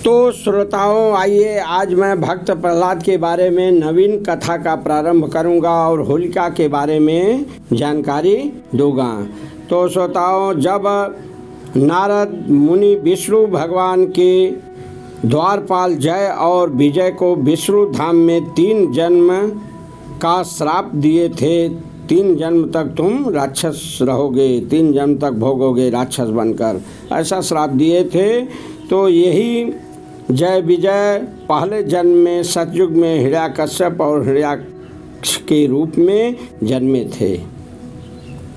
तो श्रोताओं, आइए आज मैं भक्त प्रहलाद के बारे में नवीन कथा का प्रारंभ करूंगा और होलिका के बारे में जानकारी दूंगा। तो श्रोताओं, जब नारद मुनि विष्णु भगवान के द्वारपाल जय और विजय को विष्णु धाम में 3 जन्म का श्राप दिए थे, 3 जन्म तक तुम राक्षस रहोगे, 3 जन्म तक भोगोगे राक्षस बनकर, ऐसा श्राप दिए थे। तो यही जय विजय पहले जन्म में सतयुग में हिरण्यकश्यप और हिरण्याक्ष के रूप में जन्मे थे।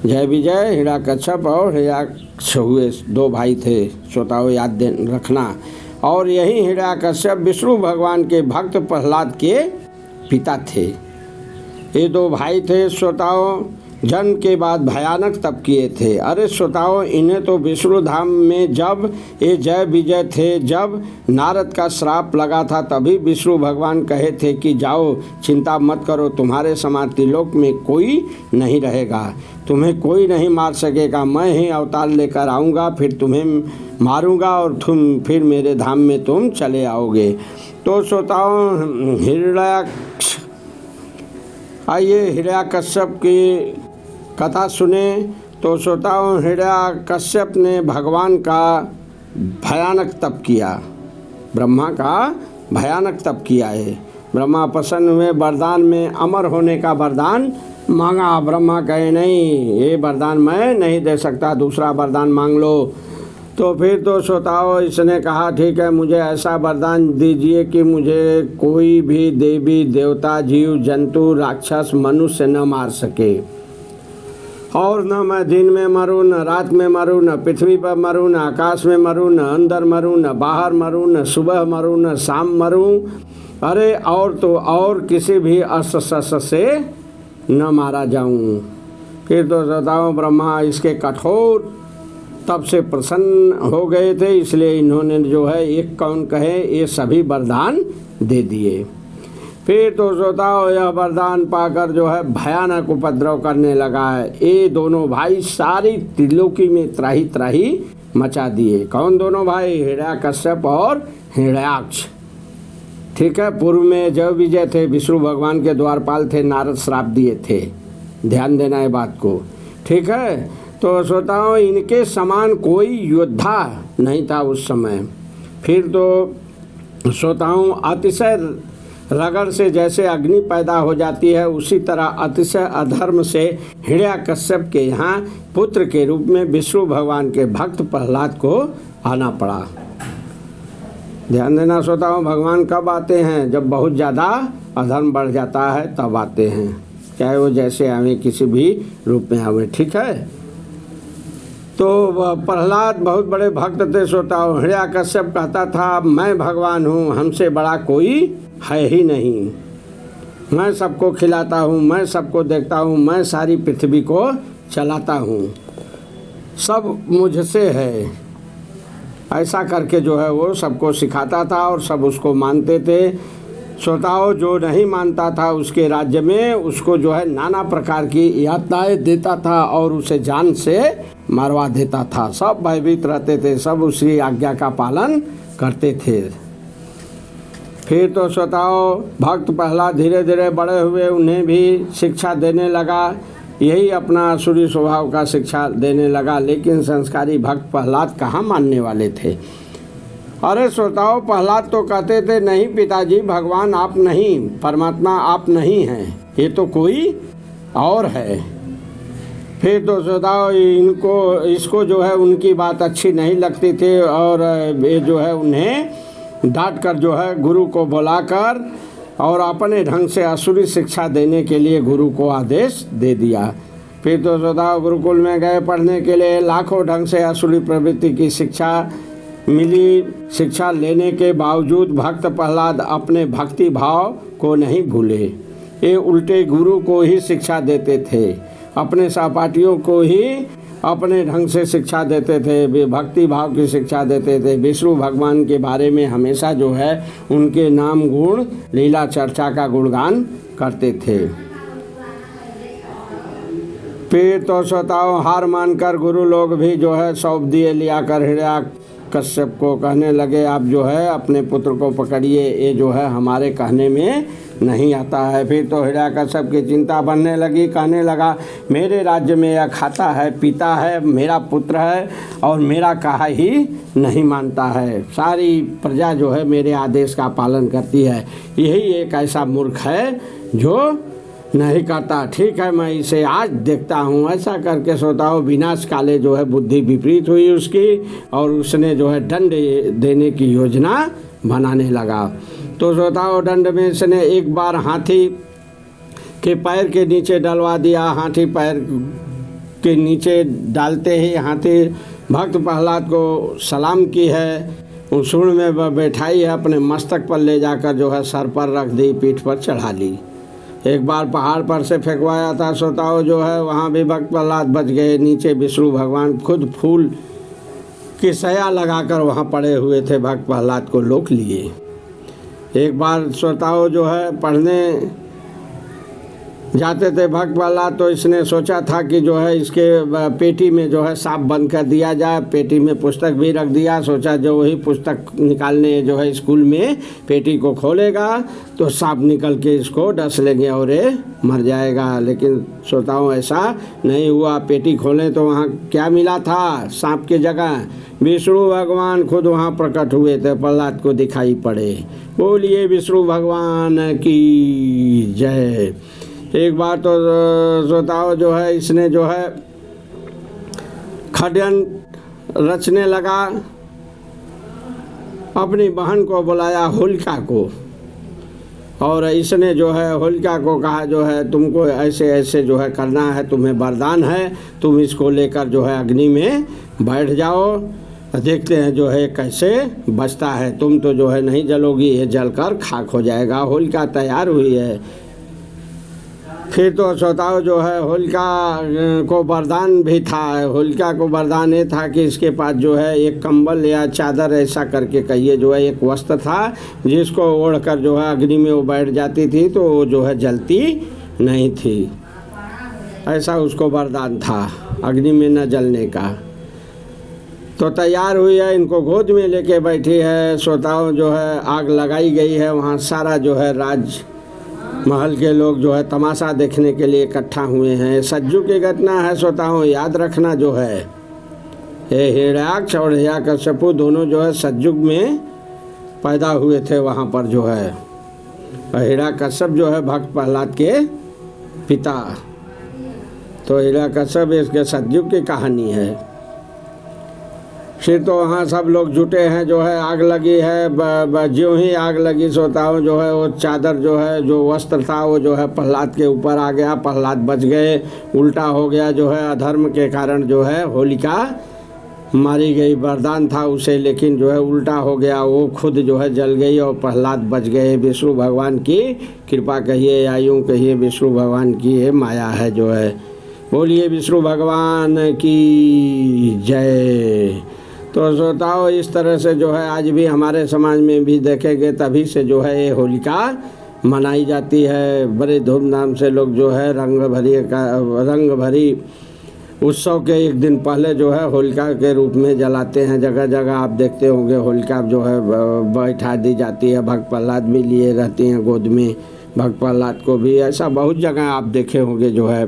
जय विजय हिरण्यकश्यप और हिरण्याक्ष हुए 2 भाई थे, श्रोताओं याद रखना। और यही हिरण्यकश्यप विष्णु भगवान के भक्त प्रहलाद के पिता थे। ये 2 भाई थे श्रोताओं, जन्म के बाद भयानक तप किए थे। अरे श्रोताओं, इन्हें तो विष्णु धाम में जब ये जय विजय थे, जब नारद का श्राप लगा था, तभी विष्णु भगवान कहे थे कि जाओ, चिंता मत करो, तुम्हारे समान त्रिलोक में कोई नहीं रहेगा, तुम्हें कोई नहीं मार सकेगा, मैं ही अवतार लेकर आऊँगा, फिर तुम्हें मारूंगा और तुम फिर मेरे धाम में तुम चले आओगे। तो श्रोताओं, आइए हिरण्यकश्यप की कथा सुने। तो श्रोताओं, हिरण्यकश्यप ने भगवान का भयानक तप किया, ब्रह्मा का भयानक तप किया है। ब्रह्मा प्रसन्न हुए, वरदान में अमर होने का वरदान मांगा। ब्रह्मा कहे नहीं, ये वरदान मैं नहीं दे सकता, दूसरा वरदान मांग लो। तो फिर तो श्रोताओं, इसने कहा ठीक है, मुझे ऐसा वरदान दीजिए कि मुझे कोई भी देवी देवता जीव जंतु राक्षस मनुष्य न मार सके, और न मैं दिन में मरूं, न रात में मरूं, न पृथ्वी पर मरूं, न आकाश में मरूं, न अंदर मरूं, न बाहर मरूं, न सुबह मरूं, न शाम मरूं। अरे और तो और किसी भी अस्त्र शस्त्र से न मारा जाऊं। फिर तो श्रोताओं, ब्रह्मा इसके कठोर तब से प्रसन्न हो गए थे, इसलिए इन्होंने जो है एक कौन कहे ये सभी वरदान दे दिए। फिर तो श्रोताओं, यह वरदान पाकर जो है भयानक उपद्रव करने लगा है। ये दोनों भाई सारी त्रिलोकी में त्राही त्राही मचा दिए। कौन दोनों भाई? हिरण्यकश्यप और हिरण्याक्ष। ठीक है, पूर्व में जय विजय थे, विष्णु भगवान के द्वारपाल थे, नारद श्राप दिए थे, ध्यान देना है बात को। ठीक है, तो श्रोताओं, इनके समान कोई योद्धा नहीं था उस समय। फिर तो श्रोताओं, अतिशय रगड़ से जैसे अग्नि पैदा हो जाती है, उसी तरह अतिशय अधर्म से हिरण्यकश्यप के यहाँ पुत्र के रूप में विष्णु भगवान के भक्त प्रहलाद को आना पड़ा। ध्यान देना श्रोताओं, भगवान कब आते हैं? जब बहुत ज़्यादा अधर्म बढ़ जाता है तब आते हैं, चाहे वो जैसे आवे, किसी भी रूप में आवे। ठीक है, तो प्रहलाद बहुत बड़े भक्त थे श्रोताओं। हिरण्यकश्यप कहता था मैं भगवान हूँ, हमसे बड़ा कोई है ही नहीं, मैं सबको खिलाता हूँ, मैं सबको देखता हूँ, मैं सारी पृथ्वी को चलाता हूँ, सब मुझसे है। ऐसा करके जो है वो सबको सिखाता था और सब उसको मानते थे। श्रोताओं, जो नहीं मानता था उसके राज्य में उसको जो है नाना प्रकार की यातनाएं देता था और उसे जान से मरवा देता था। सब भयभीत रहते थे, सब उसकी आज्ञा का पालन करते थे। फिर तो श्रोताओं, भक्त प्रहलाद धीरे धीरे बड़े हुए, उन्हें भी शिक्षा देने लगा, यही अपना आसुरी स्वभाव का शिक्षा देने लगा। लेकिन संस्कारी भक्त प्रहलाद कहाँ मानने वाले थे। अरे श्रोताओं, प्रहलाद तो कहते थे नहीं पिताजी, भगवान आप नहीं, परमात्मा आप नहीं हैं, ये तो कोई और है। फिर तो श्रोताओं, इसको जो है उनकी बात अच्छी नहीं लगती थी और ये जो है उन्हें डांट कर जो है गुरु को बुलाकर और अपने ढंग से आसुरी शिक्षा देने के लिए गुरु को आदेश दे दिया। फिर तो श्रोताओं, गुरुकुल में गए पढ़ने के लिए, लाखों ढंग से आसुरी प्रवृत्ति की शिक्षा मिली। शिक्षा लेने के बावजूद भक्त प्रहलाद अपने भक्ति भाव को नहीं भूले, ये उल्टे गुरु को ही शिक्षा देते थे, अपने सहपाठियों को ही अपने ढंग से शिक्षा देते थे, वे भक्ति भाव की शिक्षा देते थे। विष्णु भगवान के बारे में हमेशा जो है उनके नाम गुण लीला चर्चा का गुणगान करते थे। फिर तो श्रोताओं, हार मानकर गुरु लोग भी जो है सौंप दिए लिया कर कश्यप को कहने लगे आप जो है अपने पुत्र को पकड़िए, ये जो है हमारे कहने में नहीं आता है। फिर तो हिरण्यकश्यप की चिंता बनने लगी, कहने लगा मेरे राज्य में यह खाता है पीता है, मेरा पुत्र है और मेरा कहा ही नहीं मानता है, सारी प्रजा जो है मेरे आदेश का पालन करती है, यही एक ऐसा मूर्ख है जो नहीं करता। ठीक है, मैं इसे आज देखता हूँ। ऐसा करके श्रोताओं विनाश काले जो है बुद्धि विपरीत हुई उसकी और उसने जो है दंड देने की योजना बनाने लगा। तो श्रोताओं दंड में इसने एक बार हाथी के पैर के नीचे डलवा दिया। हाथी पैर के नीचे डालते ही हाथी भक्त प्रहलाद को सलाम की है, उस सूंड में बैठाई है, अपने मस्तक पर ले जाकर जो है सर पर रख दी, पीठ पर चढ़ा ली। एक बार पहाड़ पर से फेंकवाया था श्रोताओं जो है, वहाँ भी भक्त प्रहलाद बच गए। नीचे विष्णु भगवान खुद फूल की सया लगाकर वहाँ पड़े हुए थे, भक्त प्रहलाद को लोक लिए। एक बार श्रोताओं जो है पढ़ने जाते थे भक्त प्रहलाद, तो इसने सोचा था कि जो है इसके पेटी में जो है सांप बंद कर दिया जाए। पेटी में पुस्तक भी रख दिया, सोचा जो वही पुस्तक निकालने जो है स्कूल में पेटी को खोलेगा तो सांप निकल के इसको डस लेंगे और ये मर जाएगा। लेकिन श्रोताओं ऐसा नहीं हुआ। पेटी खोले तो वहाँ क्या मिला था? सांप की जगह विष्णु भगवान खुद वहाँ प्रकट हुए थे, प्रहलाद को दिखाई पड़े। बोलिए विष्णु भगवान की जय। एक बार तो श्रोताओं जो है इसने जो है षड्यंत्र रचने लगा, अपनी बहन को बुलाया होलिका को, और इसने जो है होलिका को कहा जो है तुमको ऐसे ऐसे जो है करना है, तुम्हें वरदान है, तुम इसको लेकर जो है अग्नि में बैठ जाओ, देखते हैं जो है कैसे बचता है, तुम तो जो है नहीं जलोगी, ये जलकर खाक हो जाएगा। होलिका तैयार हुई है। फिर तो श्रोताओं जो है होलिका को वरदान भी था। होलिका को वरदान ये था कि इसके पास जो है एक कंबल या चादर ऐसा करके कहिए जो है एक वस्त्र था, जिसको ओढ़कर जो है अग्नि में वो बैठ जाती थी तो वो जो है जलती नहीं थी। ऐसा उसको वरदान था अग्नि में न जलने का। तो तैयार हुई है, इनको गोद में लेके बैठी है। श्रोताओं जो है आग लगाई गई है, वहाँ सारा जो है राज महल के लोग जो है तमाशा देखने के लिए इकट्ठा हुए हैं। सज्जू की घटना है श्रोताओं, याद रखना जो है ये हिरण्याक्ष और हिरण्यकश्यप दोनों जो है सज्जुग में पैदा हुए थे वहाँ पर जो है। हिरण्यकश्यप जो है भक्त प्रहलाद के पिता। तो हिरण्यकश्यप इसके सज्जुग की कहानी है। फिर तो वहाँ सब लोग जुटे हैं, जो है आग लगी है। ज्यों ही आग लगी श्रोताओं जो है वो चादर जो है जो वस्त्र था वो जो है प्रहलाद के ऊपर आ गया। प्रहलाद बच गए, उल्टा हो गया जो है अधर्म के कारण जो है होलिका मारी गई। वरदान था उसे लेकिन जो है उल्टा हो गया, वो खुद जो है जल गई और प्रहलाद बच गए। विष्णु भगवान की कृपा कहिए या यूँ कहिए विष्णु भगवान की ये माया है जो है। बोलिए विष्णु भगवान की जय। तो श्रोताओं इस तरह से जो है आज भी हमारे समाज में भी देखेंगे, तभी से जो है ये होलिका मनाई जाती है। बड़े धूमधाम से लोग जो है रंग भरी उत्सव के एक दिन पहले जो है होलिका के रूप में जलाते हैं। जगह जगह आप देखते होंगे होलिका जो है बैठा दी जाती है। भक्त प्रहलाद भी लिए रहती हैं गोद में, भक्त प्रहलाद को भी, ऐसा बहुत जगह आप देखे होंगे जो है।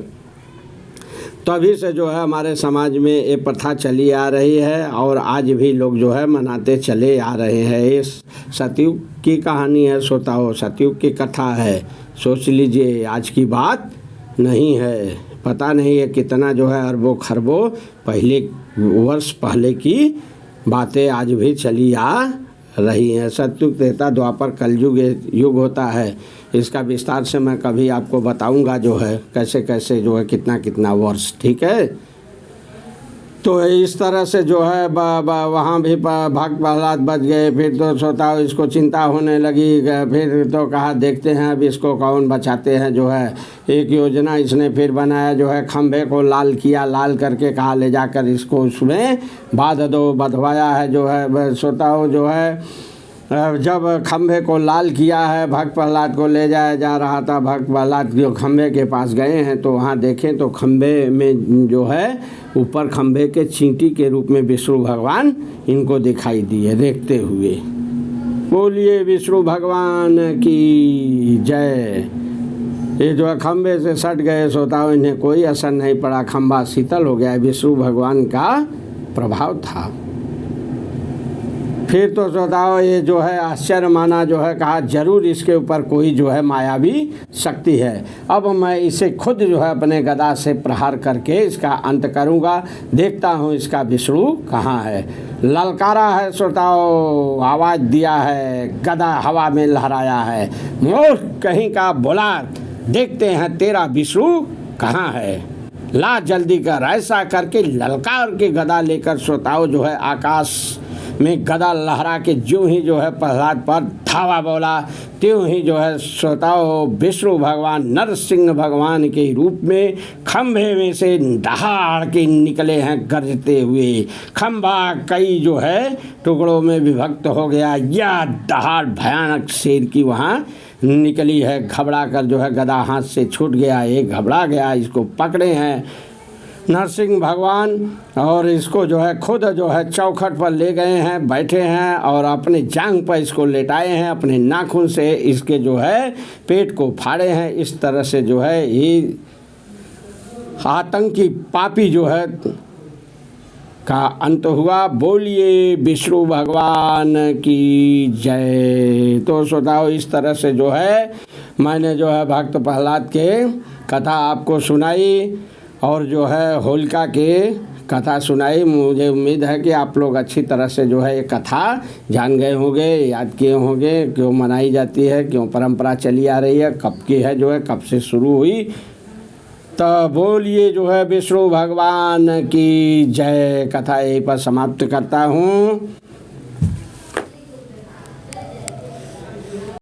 तभी से जो है हमारे समाज में ये प्रथा चली आ रही है और आज भी लोग जो है मनाते चले आ रहे हैं। ये सतयुग की कहानी है श्रोताओं, सतयुग की कथा है। सोच लीजिए आज की बात नहीं है। पता नहीं है कितना जो है अरबों खरबों पहले वर्ष पहले की बातें आज भी चली आ रही हैं। सतयुग, त्रेता, द्वापर, कलयुग युग होता है। इसका विस्तार से मैं कभी आपको बताऊंगा जो है कैसे कैसे जो है कितना कितना वर्ष, ठीक है। तो इस तरह से जो है वहाँ भी भक्त प्रहलाद बच गए। फिर तो श्रोताओं इसको चिंता होने लगी। फिर तो कहा देखते हैं अब इसको कौन बचाते हैं जो है। एक योजना इसने फिर बनाया जो है, खंभे को लाल किया, लाल करके कहा ले जाकर इसको उसमें बांध दो। बंधवाया है जो है श्रोताओं जो है जब खंभे को लाल किया है, भक्त प्रहलाद को ले जाया जा रहा था, भक्त प्रहलाद जो खंभे के पास गए हैं तो वहाँ देखें तो खंभे में जो है ऊपर खंभे के चींटी के रूप में विष्णु भगवान इनको दिखाई दिए देखते हुए। बोलिए विष्णु भगवान की जय। ये जो है खंभे से सट गए श्रोताओं, इन्हें कोई असर नहीं पड़ा, खंभा शीतल हो गया, विष्णु भगवान का प्रभाव था। फिर तो श्रोताओं ये जो है आश्चर्य माना, जो है कहा जरूर इसके ऊपर कोई जो है मायावी शक्ति है, अब मैं इसे खुद जो है अपने गदा से प्रहार करके इसका अंत करूंगा, देखता हूँ इसका विष्णु कहाँ है। ललकारा है श्रोताओं, आवाज़ दिया है, गदा हवा में लहराया है, मोर कहीं का बोला, देखते हैं तेरा विष्णु कहाँ है, ला जल्दी कर। ऐसा करके ललकार के गदा लेकर श्रोताओं जो है आकाश में गदा लहरा के जो ही जो है प्रहलाद पर धावा बोला, त्यों ही जो है श्रोताओं विष्णु भगवान नरसिंह भगवान के रूप में खंभे में से दहाड़ के निकले हैं गरजते हुए। खंभा कई जो है टुकड़ों में विभक्त हो गया, यह दहाड़ भयानक शेर की वहाँ निकली है। घबरा कर जो है गदा हाथ से छूट गया, एक घबरा गया, इसको पकड़े हैं नरसिंह भगवान और इसको जो है खुद जो है चौखट पर ले गए हैं, बैठे हैं और अपने जांघ पर इसको लेटाए हैं, अपने नाखून से इसके जो है पेट को फाड़े हैं। इस तरह से जो है ये आतंकी पापी जो है का अंत हुआ। बोलिए विष्णु भगवान की जय। तो श्रोताओ इस तरह से जो है मैंने जो है भक्त प्रहलाद के कथा आपको सुनाई और जो है होलिका के कथा सुनाई। मुझे उम्मीद है कि आप लोग अच्छी तरह से जो है ये कथा जान गए होंगे, याद किए होंगे, क्यों मनाई जाती है, क्यों परंपरा चली आ रही है, कब की है, जो है कब से शुरू हुई। तो बोलिए जो है विष्णु भगवान की जय। कथा यहीं पर समाप्त करता हूँ।